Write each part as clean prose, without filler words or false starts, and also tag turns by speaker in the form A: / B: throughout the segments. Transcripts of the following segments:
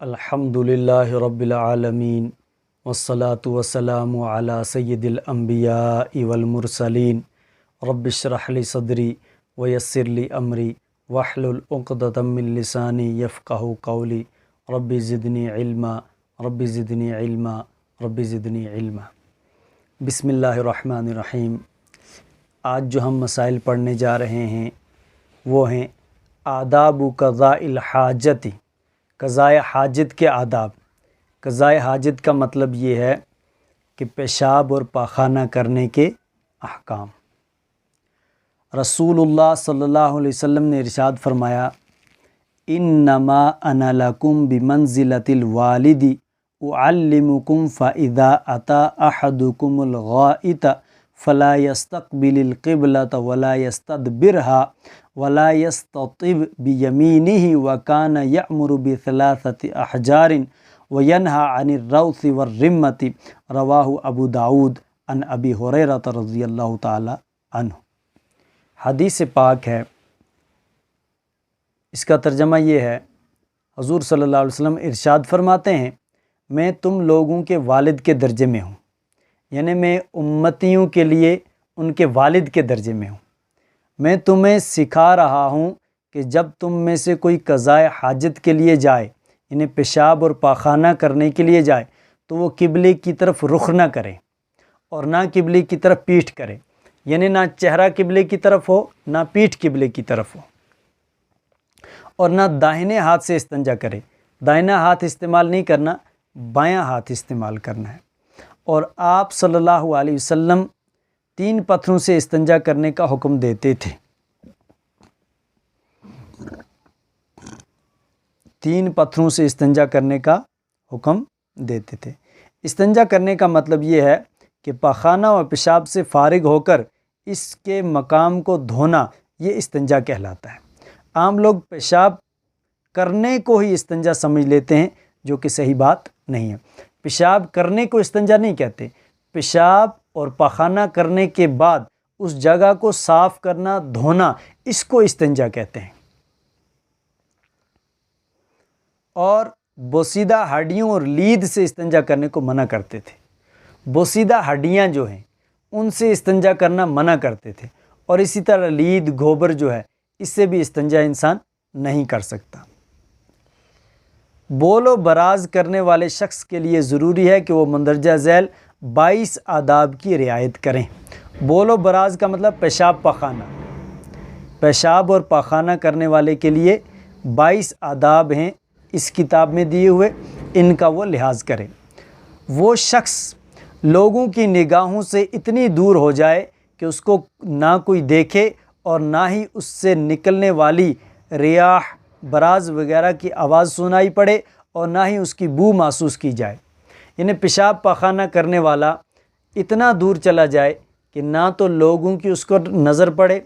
A: الحمدللہ رب العالمین والصلاة والسلام علی سید الانبیاء والمرسلین رب اشرح لی صدری ویسر لی امری واحلل عقدۃ من لسانی یفقہوا قولی رب زدنی علما رب زدنی علما رب زدنی علما۔ بسم اللہ الرحمن الرحیم۔ آج جو ہم مسائل پڑھنے جا رہے ہیں وہ ہیں آداب قضاء الحاجت، قضاء حاجت کے آداب۔ قضاء حاجت کا مطلب یہ ہے کہ پیشاب اور پاخانہ کرنے کے احکام۔ رسول اللہ صلی اللہ علیہ وسلم نے ارشاد فرمایا، انما انا لکم بمنزلۃ الوالد اعلمکم فاذا اتی احدکم الغائط فلا يستقبل القبلة ولا يستدبرها ولا يستطب بيمينه وكان يأمر بثلاثة أحجار وينهى عن الروث والرمة، رواہ ابو داود عن ابی ہریرہ رضی اللہ تعالی عنہ۔ حدیث پاک ہے، اس کا ترجمہ یہ ہے، حضور صلی اللہ علیہ وسلم ارشاد فرماتے ہیں، میں تم لوگوں کے والد کے درجے میں ہوں، یعنی میں امتیوں کے لیے ان کے والد کے درجے میں ہوں۔ میں تمہیں سکھا رہا ہوں کہ جب تم میں سے کوئی قضاء حاجت کے لیے جائے، یعنی پیشاب اور پاخانہ کرنے کے لیے جائے، تو وہ قبلے کی طرف رخ نہ کرے اور نہ قبلے کی طرف پیٹھ کرے، یعنی نہ چہرہ قبلے کی طرف ہو نہ پیٹھ قبلے کی طرف ہو، اور نہ داہنے ہاتھ سے استنجا کرے۔ دائنا ہاتھ استعمال نہیں کرنا، بایاں ہاتھ استعمال کرنا ہے۔ اور آپ صلی اللہ علیہ وسلم 3 پتھروں سے استنجا کرنے کا حکم دیتے تھے۔ 3 پتھروں سے استنجا کرنے کا حکم دیتے تھے۔ استنجا کرنے کا مطلب یہ ہے کہ پاخانہ و پیشاب سے فارغ ہو کر اس کے مقام کو دھونا، یہ استنجا کہلاتا ہے۔ عام لوگ پیشاب کرنے کو ہی استنجا سمجھ لیتے ہیں، جو کہ صحیح بات نہیں ہے۔ پیشاب کرنے کو استنجا نہیں کہتے، پیشاب اور پاخانہ کرنے کے بعد اس جگہ کو صاف کرنا، دھونا، اس کو استنجا کہتے ہیں۔ اور بوسیدہ ہڈیوں اور لید سے استنجا کرنے کو منع کرتے تھے۔ بوسیدہ ہڈیاں جو ہیں ان سے استنجا کرنا منع کرتے تھے، اور اسی طرح لید، گوبر جو ہے، اس سے بھی استنجا انسان نہیں کر سکتا۔ بول و براز کرنے والے شخص کے لیے ضروری ہے کہ وہ مندرجہ ذیل 22 آداب کی رعایت کریں۔ بول و براز کا مطلب پیشاب پاخانہ۔ پیشاب اور پاخانہ کرنے والے کے لیے 22 آداب ہیں اس کتاب میں دیے ہوئے، ان کا وہ لحاظ کرے۔ وہ شخص لوگوں کی نگاہوں سے اتنی دور ہو جائے کہ اس کو نہ کوئی دیکھے اور نہ ہی اس سے نکلنے والی ریاح، براز وغیرہ کی آواز سنائی پڑے اور نہ ہی اس کی بو محسوس کی جائے۔ یعنی پیشاب پاخانہ کرنے والا اتنا دور چلا جائے کہ نہ تو لوگوں کی اس کو نظر پڑے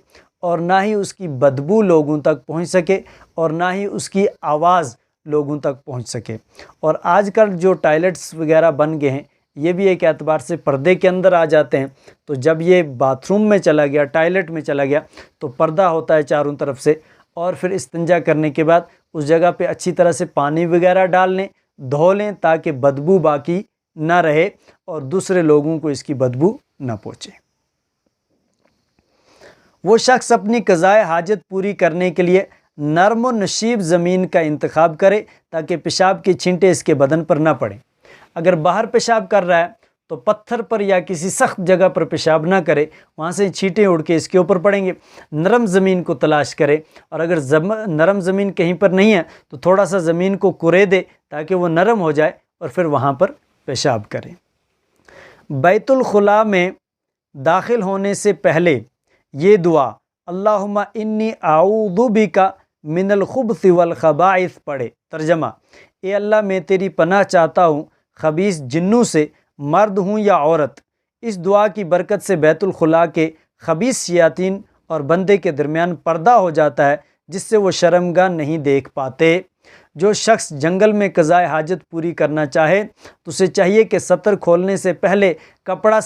A: اور نہ ہی اس کی بدبو لوگوں تک پہنچ سکے اور نہ ہی اس کی آواز لوگوں تک پہنچ سکے۔ اور آج کل جو ٹائلٹس وغیرہ بن گئے ہیں، یہ بھی ایک اعتبار سے پردے کے اندر آ جاتے ہیں۔ تو جب یہ باتھ روم میں چلا گیا، ٹائلٹ میں چلا گیا، تو پردہ ہوتا ہے چاروں طرف سے، اور پھر استنجا کرنے کے بعد اس جگہ پہ اچھی طرح سے پانی وغیرہ ڈال لیں، دھو لیں، تاکہ بدبو باقی نہ رہے اور دوسرے لوگوں کو اس کی بدبو نہ پہنچے۔ وہ شخص اپنی قضاء حاجت پوری کرنے کے لیے نرم و نشیب زمین کا انتخاب کرے تاکہ پیشاب کی چھینٹیں اس کے بدن پر نہ پڑیں۔ اگر باہر پیشاب کر رہا ہے تو پتھر پر یا کسی سخت جگہ پر پیشاب نہ کرے، وہاں سے چھینٹیں اڑ کے اس کے اوپر پڑیں گے۔ نرم زمین کو تلاش کرے، اور اگر نرم زمین کہیں پر نہیں ہے تو تھوڑا سا زمین کو کرے دے تاکہ وہ نرم ہو جائے، اور پھر وہاں پر پیشاب کرے۔ بیت الخلاء میں داخل ہونے سے پہلے یہ دعا اللہم انی اعوذ بک من الخبث والخبائث پڑھے۔ ترجمہ: اے اللہ، میں تیری پناہ چاہتا ہوں خبیث جنوں سے، مرد ہوں یا عورت۔ اس دعا کی برکت سے بیت الخلاء کے خبیث شیاطین اور بندے کے درمیان پردہ ہو جاتا ہے، جس سے وہ شرمگاہ نہیں دیکھ پاتے۔ جو شخص جنگل میں قضاء حاجت پوری کرنا چاہے تو اسے چاہیے کہ سطر کھولنے سے پہلے کپڑا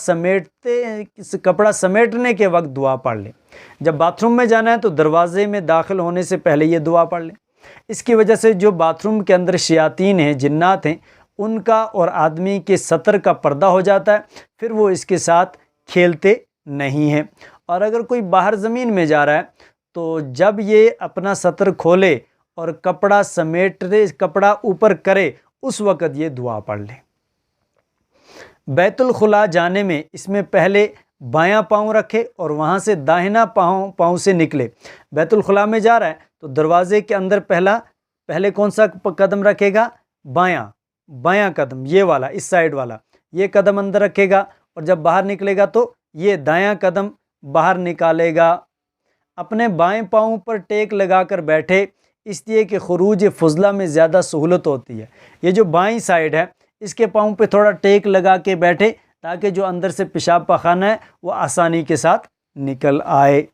A: سمیٹنے کے وقت دعا پڑھ لے۔ جب باتھ روم میں جانا ہے تو دروازے میں داخل ہونے سے پہلے یہ دعا پڑھ لیں۔ اس کی وجہ سے جو باتھ روم کے اندر شیاطین ہیں، جنات ہیں، ان کا اور آدمی کے سطر کا پردہ ہو جاتا ہے، پھر وہ اس کے ساتھ کھیلتے نہیں ہیں۔ اور اگر کوئی باہر زمین میں جا رہا ہے تو جب یہ اپنا سطر کھولے اور کپڑا سمیٹے، کپڑا اوپر کرے، اس وقت یہ دعا پڑھ لے۔ بیت الخلاء جانے میں اس میں پہلے بایاں پاؤں رکھے اور وہاں سے داہنا پاؤں سے نکلے۔ بیت الخلاء میں جا رہا ہے تو دروازے کے اندر پہلے کون سا قدم رکھے گا؟ بایاں قدم، یہ والا، اس سائیڈ والا، یہ قدم اندر رکھے گا، اور جب باہر نکلے گا تو یہ دایاں قدم باہر نکالے گا۔ اپنے بائیں پاؤں پر ٹیک لگا کر بیٹھے، اس لیے کہ خروج فضلہ میں زیادہ سہولت ہوتی ہے۔ یہ جو بائیں سائیڈ ہے اس کے پاؤں پہ تھوڑا ٹیک لگا کے بیٹھے تاکہ جو اندر سے پیشاب پخانہ ہے وہ آسانی کے ساتھ نکل آئے۔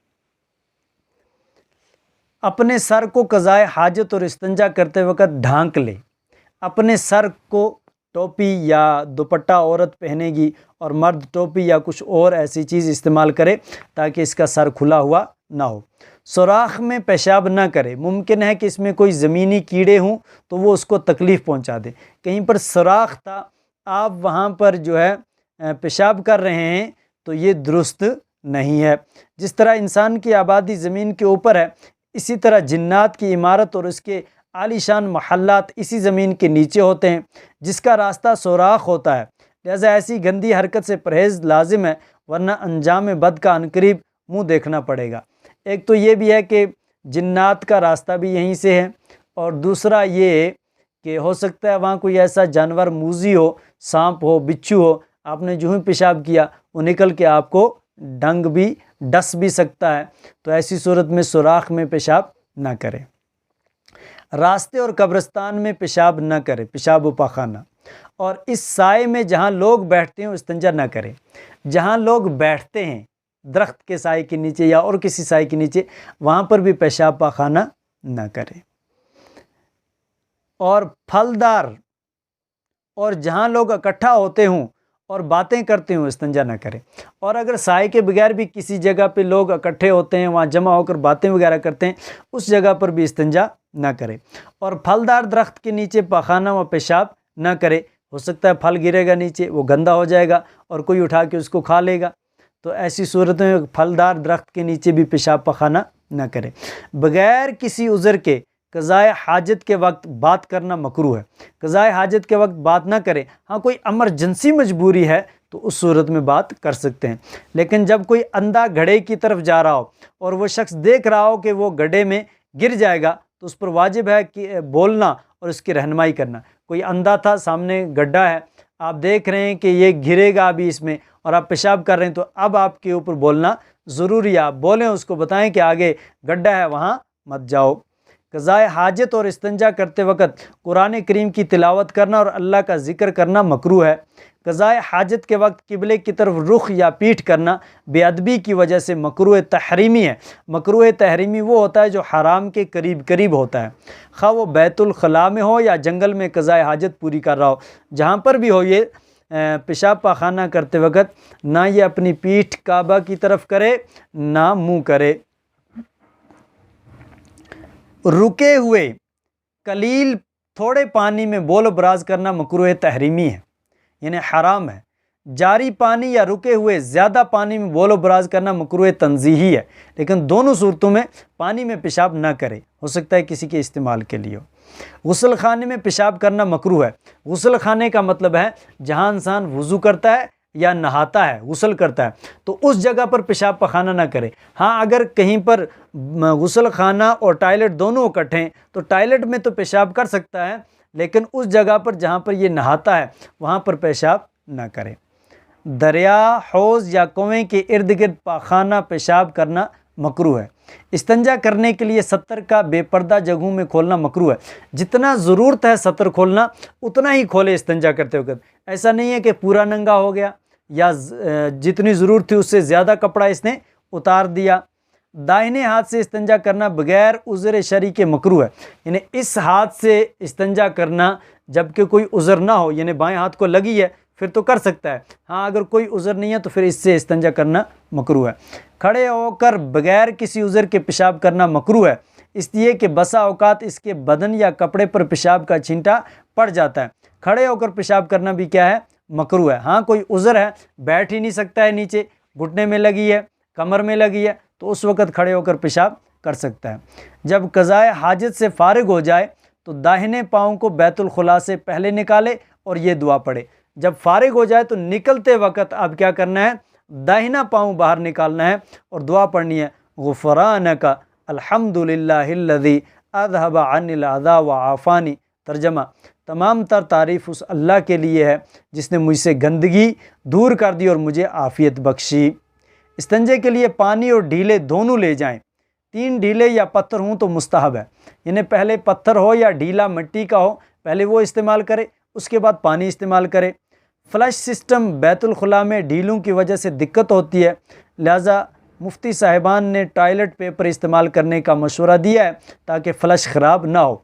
A: اپنے سر کو قضائے حاجت اور استنجا کرتے وقت ڈھانک لے۔ اپنے سر کو ٹوپی یا دوپٹہ عورت پہنے گی اور مرد ٹوپی یا کچھ اور ایسی چیز استعمال کرے تاکہ اس کا سر کھلا ہوا نہ ہو۔ سوراخ میں پیشاب نہ کرے۔ ممکن ہے کہ اس میں کوئی زمینی کیڑے ہوں تو وہ اس کو تکلیف پہنچا دیں۔ کہیں پر سوراخ تھا، آپ وہاں پر جو ہے پیشاب کر رہے ہیں تو یہ درست نہیں ہے۔ جس طرح انسان کی آبادی زمین کے اوپر ہے، اسی طرح جنات کی عمارت اور اس کے عالی شان محلات اسی زمین کے نیچے ہوتے ہیں، جس کا راستہ سوراخ ہوتا ہے۔ لہذا ایسی گندی حرکت سے پرہیز لازم ہے، ورنہ انجام بد کا عنقریب منہ دیکھنا پڑے گا۔ ایک تو یہ بھی ہے کہ جنات کا راستہ بھی یہیں سے ہے، اور دوسرا یہ کہ ہو سکتا ہے وہاں کوئی ایسا جانور موذی ہو، سانپ ہو، بچھو ہو، آپ نے جو ہی پیشاب کیا وہ نکل کے آپ کو ڈس بھی سکتا ہے، تو ایسی صورت میں سوراخ میں پیشاب نہ کرے۔ راستے اور قبرستان میں پیشاب نہ کرے، پیشاب و پاخانہ، اور اس سائے میں جہاں لوگ بیٹھتے ہیں استنجا نہ کرے۔ جہاں لوگ بیٹھتے ہیں درخت کے سائے کے نیچے یا اور کسی سائے کے نیچے، وہاں پر بھی پیشاب پاخانہ نہ کرے۔ اور پھلدار اور جہاں لوگ اکٹھا ہوتے ہوں اور باتیں کرتے ہوں استنجا نہ کرے۔ اور اگر سائے کے بغیر بھی کسی جگہ پہ لوگ اکٹھے ہوتے ہیں، وہاں جمع ہو کر باتیں وغیرہ کرتے ہیں، اس جگہ پر بھی استنجا نہ کرے۔ اور پھلدار درخت کے نیچے پاخانہ و پیشاب نہ کرے۔ ہو سکتا ہے پھل گرے گا نیچے، وہ گندا ہو جائے گا اور کوئی اٹھا کے اس کو کھا لے گا، تو ایسی صورت میں پھلدار درخت کے نیچے بھی پیشاب پخانہ نہ کرے۔ بغیر کسی عذر کے قضائے حاجت کے وقت بات کرنا مکروہ ہے۔ قضائے حاجت کے وقت بات نہ کرے۔ ہاں کوئی ایمرجنسی مجبوری ہے تو اس صورت میں بات کر سکتے ہیں، لیکن جب کوئی اندھا گڑھے کی طرف جا رہا ہو اور وہ شخص دیکھ رہا ہو کہ وہ گڈھے میں گر جائے گا تو اس پر واجب ہے کہ بولنا اور اس کی رہنمائی کرنا۔ کوئی اندھا تھا، سامنے گڈھا ہے، آپ دیکھ رہے ہیں کہ یہ گرے گا ابھی اس میں، اور آپ پیشاب کر رہے ہیں، تو اب آپ کے اوپر بولنا ضروری ہے۔ آپ بولیں، اس کو بتائیں کہ آگے گڈھا ہے، وہاں مت جاؤ۔ قضائے حاجت اور استنجا کرتے وقت قرآن کریم کی تلاوت کرنا اور اللہ کا ذکر کرنا مکروہ ہے۔ قضائے حاجت کے وقت قبلے کی طرف رخ یا پیٹھ کرنا بے ادبی کی وجہ سے مکروہ تحریمی ہے۔ مکروہ تحریمی وہ ہوتا ہے جو حرام کے قریب قریب ہوتا ہے، خواہ وہ بیت الخلاء میں ہو یا جنگل میں قضائے حاجت پوری کر رہا ہو۔ جہاں پر بھی ہو یہ پیشاب پاخانہ کرتے وقت نہ یہ اپنی پیٹھ کعبہ کی طرف کرے نہ منہ کرے۔ رکے ہوئے قلیل تھوڑے پانی میں بول و براز کرنا مکروہ تحریمی ہے، یعنی حرام ہے۔ جاری پانی یا رکے ہوئے زیادہ پانی میں بول و براز کرنا مکروہ تنزیہی ہے، لیکن دونوں صورتوں میں پانی میں پیشاب نہ کرے، ہو سکتا ہے کسی کے استعمال کے لیے ہو۔ غسل خانے میں پیشاب کرنا مکروہ ہے۔ غسل خانے کا مطلب ہے جہاں انسان وضو کرتا ہے یا نہاتا ہے، غسل کرتا ہے، تو اس جگہ پر پیشاب پخانہ نہ کرے۔ ہاں اگر کہیں پر غسل خانہ اور ٹائلٹ دونوں اکٹھے ہیں تو ٹائلٹ میں تو پیشاب کر سکتا ہے، لیکن اس جگہ پر جہاں پر یہ نہاتا ہے وہاں پر پیشاب نہ کرے۔ دریا، حوض یا کنویں کے ارد گرد پاخانہ پیشاب کرنا مکروہ ہے۔ استنجا کرنے کے لیے سطر کا بے پردہ جگہوں میں کھولنا مکروہ ہے۔ جتنا ضرورت ہے سطر کھولنا اتنا ہی کھولے استنجا کرتے وقت۔ ایسا نہیں ہے کہ پورا ننگا ہو گیا یا جتنی ضرورت تھی اس سے زیادہ کپڑا اس نے اتار دیا۔ دائیں ہاتھ سے استنجا کرنا بغیر عذر شرعی کے مکروہ ہے، یعنی اس ہاتھ سے استنجا کرنا جبکہ کوئی عذر نہ ہو، یعنی بائیں ہاتھ کو لگی ہے پھر تو کر سکتا ہے، ہاں اگر کوئی عذر نہیں ہے تو پھر اس سے استنجا کرنا مکروہ ہے۔ کھڑے ہو کر بغیر کسی عذر کے پیشاب کرنا مکروہ ہے، اس لیے کہ بسا اوقات اس کے بدن یا کپڑے پر پیشاب کا چھینٹا پڑ جاتا ہے۔ کھڑے ہو کر پیشاب کرنا بھی کیا ہے؟ مکروہ ہے۔ ہاں کوئی عذر ہے، بیٹھ ہی نہیں سکتا ہے، نیچے گھٹنے میں لگی ہے، کمر میں لگی ہے، تو اس وقت کھڑے ہو کر پیشاب کر سکتا ہے۔ جب قضائے حاجت سے فارغ ہو جائے تو داہنے پاؤں کو بیت الخلاء سے پہلے نکالے اور یہ دعا پڑھے۔ جب فارغ ہو جائے تو نکلتے وقت اب کیا کرنا ہے؟ داہنا پاؤں باہر نکالنا ہے اور دعا پڑھنی ہے، غفرانک الحمدللہ الذی اذھب عنی الاذی وعافانی۔ ترجمہ: تمام تر تعریف اس اللہ کے لیے ہے جس نے مجھ سے گندگی دور کر دی اور مجھے عافیت بخشی۔ استنجے کے لیے پانی اور ڈھیلے دونوں لے جائیں۔ 3 ڈھیلے یا پتھر ہوں تو مستحب ہے، یعنی پہلے پتھر ہو یا ڈھیلا مٹی کا ہو، پہلے وہ استعمال کرے، اس کے بعد پانی استعمال کرے۔ فلش سسٹم بیت الخلاء میں ڈھیلوں کی وجہ سے دقت ہوتی ہے، لہٰذا مفتی صاحبان نے ٹوائلٹ پیپر استعمال کرنے کا مشورہ دیا ہے تاکہ فلش خراب نہ ہو۔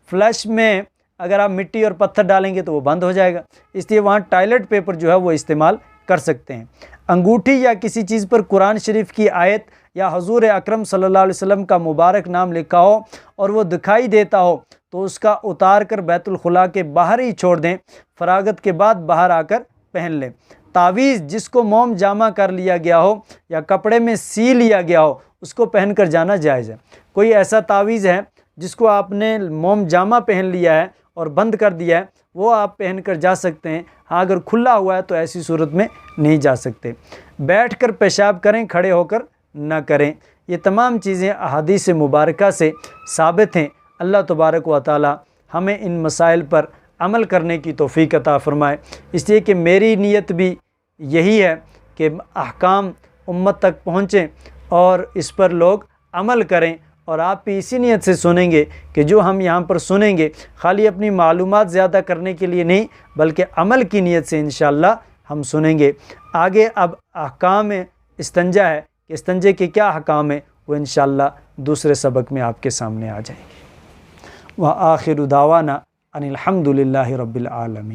A: فلش میں اگر آپ مٹی اور پتھر ڈالیں گے تو وہ بند ہو جائے گا، اس لیے وہاں ٹوائلٹ پیپر جو ہے وہ استعمال کر سکتے ہیں۔ انگوٹھی یا کسی چیز پر قرآن شریف کی آیت یا حضور اکرم صلی اللہ علیہ وسلم کا مبارک نام لکھا ہو اور وہ دکھائی دیتا ہو تو اس کا اتار کر بیت الخلاء کے باہر ہی چھوڑ دیں، فراغت کے بعد باہر آ کر پہن لیں۔ تعویذ جس کو موم جامہ کر لیا گیا ہو یا کپڑے میں سی لیا گیا ہو اس کو پہن کر جانا جائز ہے۔ کوئی ایسا تعویذ ہے جس کو آپ نے موم جامہ پہن لیا ہے اور بند کر دیا ہے، وہ آپ پہن کر جا سکتے ہیں۔ ہاں اگر کھلا ہوا ہے تو ایسی صورت میں نہیں جا سکتے۔ بیٹھ کر پیشاب کریں، کھڑے ہو کر نہ کریں۔ یہ تمام چیزیں احادیث مبارکہ سے ثابت ہیں۔ اللہ تبارک و تعالی ہمیں ان مسائل پر عمل کرنے کی توفیق عطا فرمائے۔ اس لیے کہ میری نیت بھی یہی ہے کہ احکام امت تک پہنچیں اور اس پر لوگ عمل کریں، اور آپ بھی اسی نیت سے سنیں گے کہ جو ہم یہاں پر سنیں گے خالی اپنی معلومات زیادہ کرنے کے لیے نہیں بلکہ عمل کی نیت سے انشاءاللہ ہم سنیں گے۔ آگے اب احکام استنجا ہے کہ استنجے کے کیا احکام ہیں، وہ انشاءاللہ دوسرے سبق میں آپ کے سامنے آ جائیں گے۔ وآخر دعوانا ان الحمد للہ رب العالمین۔